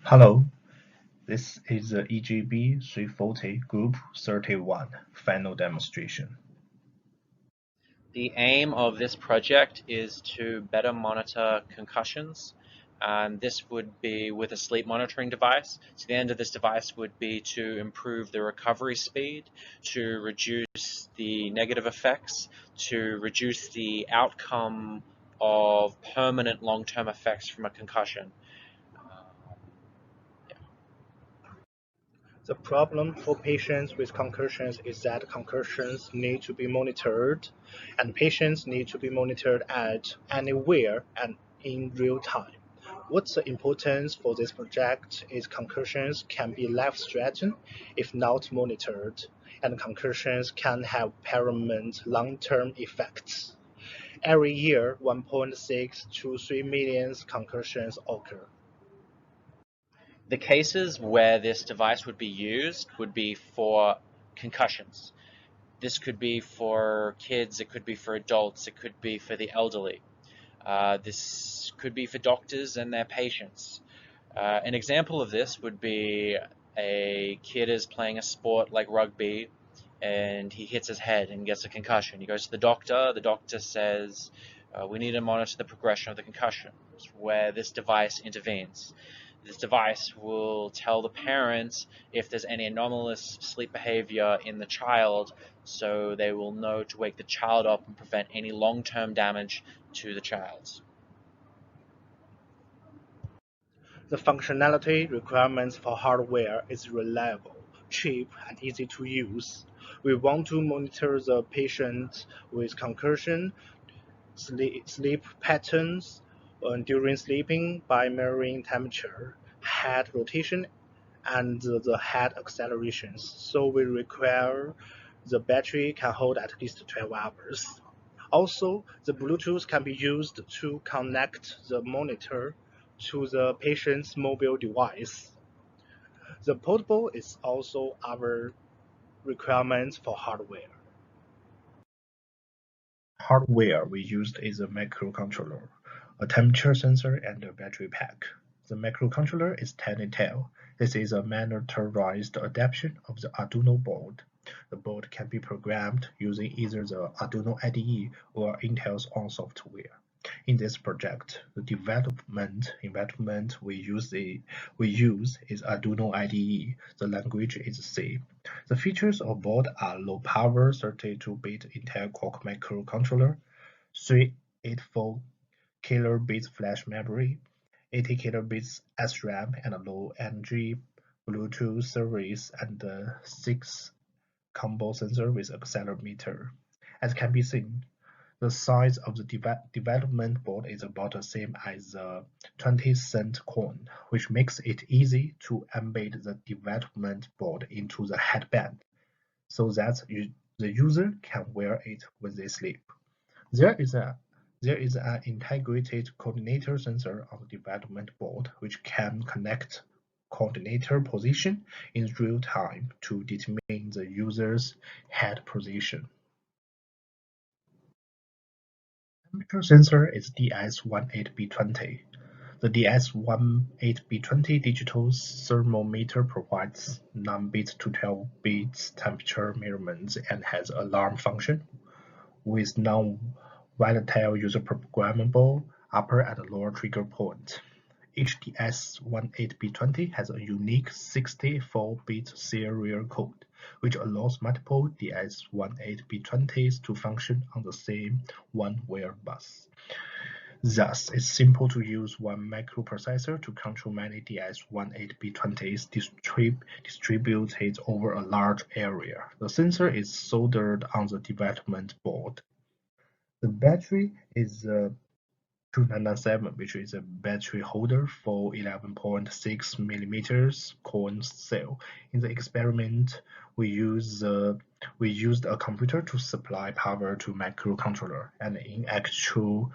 Hello, this is the EGB 340 Group 31 final demonstration. The aim of this project is to better monitor concussions, and this would be with a sleep monitoring device. So the end of this device would be to improve the recovery speed, to reduce the negative effects, to reduce the outcome of permanent long-term effects from a concussion. The problem for patients with concussions is that concussions need to be monitored, and patients need to be monitored at anywhere and in real time. What's the importance for this project is concussions can be life-threatening if not monitored, and concussions can have permanent long-term effects. Every year, 1.6 to 3 million concussions occur. The cases where this device would be used would be for concussions. This could be for kids, it could be for adults, it could be for the elderly. This could be for doctors and their patients. An example of this would be a kid is playing a sport like rugby and he hits his head and gets a concussion. He goes to the doctor says, we need to monitor the progression of the concussion, where this device intervenes. This device will tell the parents if there's any anomalous sleep behavior in the child, so they will know to wake the child up and prevent any long-term damage to the child. The functionality requirements for hardware is reliable, cheap, and easy to use. We want to monitor the patient with concussion, sleep patterns during sleeping by measuring temperature, head rotation, and the head accelerations. So we require the battery can hold at least 12 hours. Also, the Bluetooth can be used to connect the monitor to the patient's mobile device. The portable is also our requirement for hardware. Hardware we used is a microcontroller, a temperature sensor, and a battery pack. The microcontroller is Tiny-Tail. This is a miniaturized adaptation of the Arduino board. The board can be programmed using either the Arduino IDE or Intel's own software. In this project, the development environment we use is Arduino IDE. The language is C. The features of board are low power 32-bit Intel Core microcontroller, 384 kilobits flash memory, 80 kilobits SRAM, and a low energy Bluetooth service, and 6 combo sensor with accelerometer. As can be seen, the size of the development board is about the same as a 20-cent coin, which makes it easy to embed the development board into the headband so that the user can wear it when they sleep. There is an integrated coordinator sensor on the development board which can connect coordinator position in real time to determine the user's head position. Temperature sensor is DS18B20. The DS18B20 digital thermometer provides 9-bit to 12-bit temperature measurements and has alarm function with non-volatile user-programmable upper and lower trigger point. Each DS18B20 has a unique 64-bit serial code, which allows multiple DS18B20s to function on the same one-wire bus. Thus, it's simple to use one microprocessor to control many DS18B20s distributed over a large area. The sensor is soldered on the development board. The battery is a 297, which is a battery holder for 11.6 millimeters coin cell. In the experiment, we used a computer to supply power to microcontroller, and in actual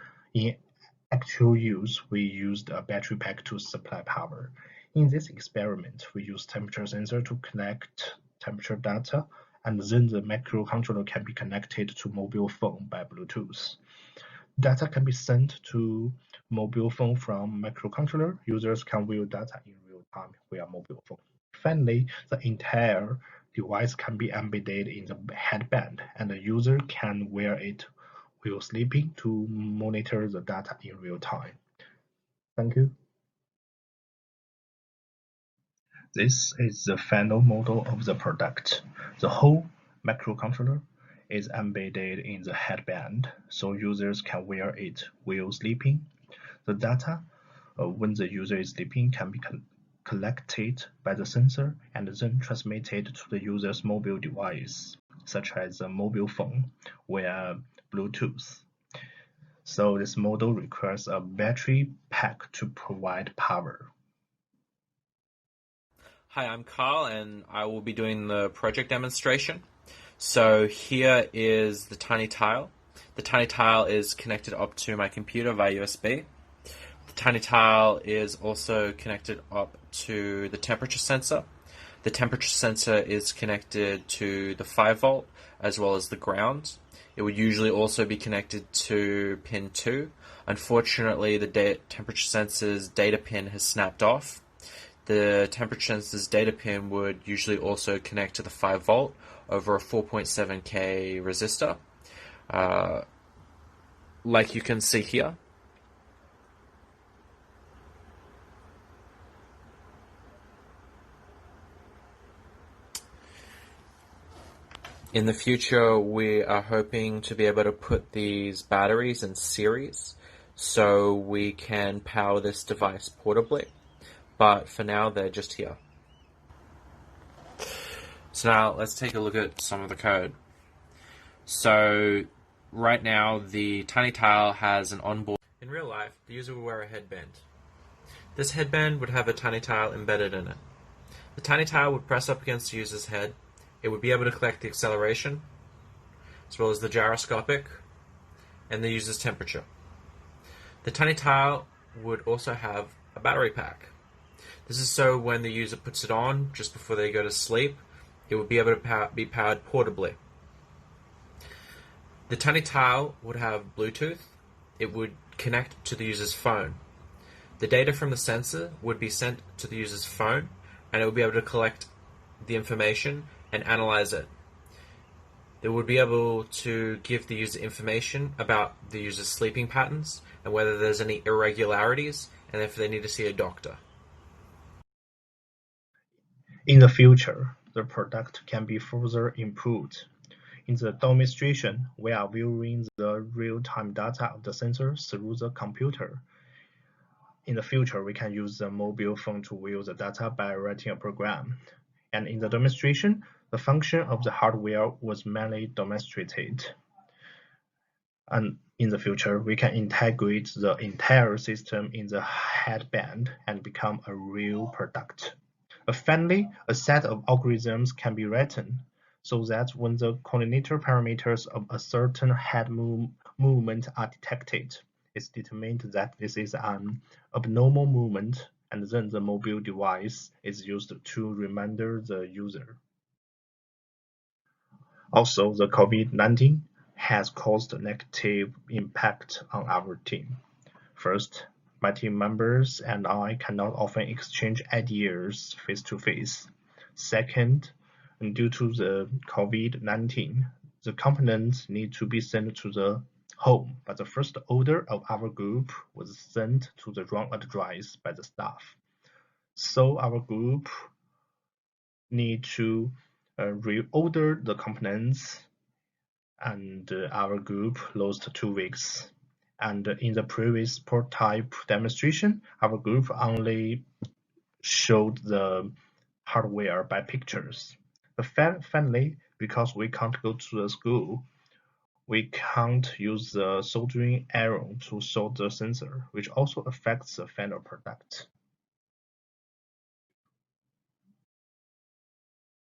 use, we used a battery pack to supply power. In this experiment, we used temperature sensor to collect temperature data, and then the microcontroller can be connected to mobile phone by Bluetooth. Data can be sent to mobile phone from microcontroller. Users can view data in real time via mobile phone. Finally, the entire device can be embedded in the headband, and the user can wear it while sleeping to monitor the data in real time. Thank you. This is the final model of the product. The whole microcontroller is embedded in the headband, so users can wear it while sleeping. The data, when the user is sleeping, can be collected by the sensor and then transmitted to the user's mobile device, such as a mobile phone, via Bluetooth. So this model requires a battery pack to provide power. Hi, I'm Carl, and I will be doing the project demonstration. So here is the tiny tile. The tiny tile is connected up to my computer via USB. The tiny tile is also connected up to the temperature sensor. The temperature sensor is connected to the 5-volt as well as the ground. It would usually also be connected to pin 2. Unfortunately, the temperature sensor's data pin has snapped off. The temperature sensor's data pin would usually also connect to the 5-volt over a 4.7K resistor, like you can see here. In the future, we are hoping to be able to put these batteries in series so we can power this device portably. But for now, they're just here. So now let's take a look at some of the code. So right now, the tiny tile has an onboard. In real life, the user would wear a headband. This headband would have a tiny tile embedded in it. The tiny tile would press up against the user's head. It would be able to collect the acceleration, as well as the gyroscopic, and the user's temperature. The tiny tile would also have a battery pack. This is so when the user puts it on just before they go to sleep, it would be able to be powered portably. The tiny tile would have Bluetooth. It would connect to the user's phone. The data from the sensor would be sent to the user's phone, and it would be able to collect the information and analyze it. It would be able to give the user information about the user's sleeping patterns and whether there's any irregularities, and if they need to see a doctor. In the future, the product can be further improved. In the demonstration, we are viewing the real-time data of the sensor through the computer. In the future, we can use the mobile phone to view the data by writing a program. And in the demonstration, the function of the hardware was mainly demonstrated. And in the future, we can integrate the entire system in the headband and become a real product. Finally, a set of algorithms can be written so that when the coordinator parameters of a certain head movement are detected, it's determined that this is an abnormal movement, and then the mobile device is used to reminder the user. Also, the COVID-19 has caused a negative impact on our team. First, my team members and I cannot often exchange ideas face-to-face. Second, due to the COVID-19, the components need to be sent to the home, but the first order of our group was sent to the wrong address by the staff. So our group need to reorder the components, and our group lost 2 weeks. And in the previous prototype demonstration, our group only showed the hardware by pictures. Finally, because we can't go to the school, we can't use the soldering iron to solder the sensor, which also affects the final product.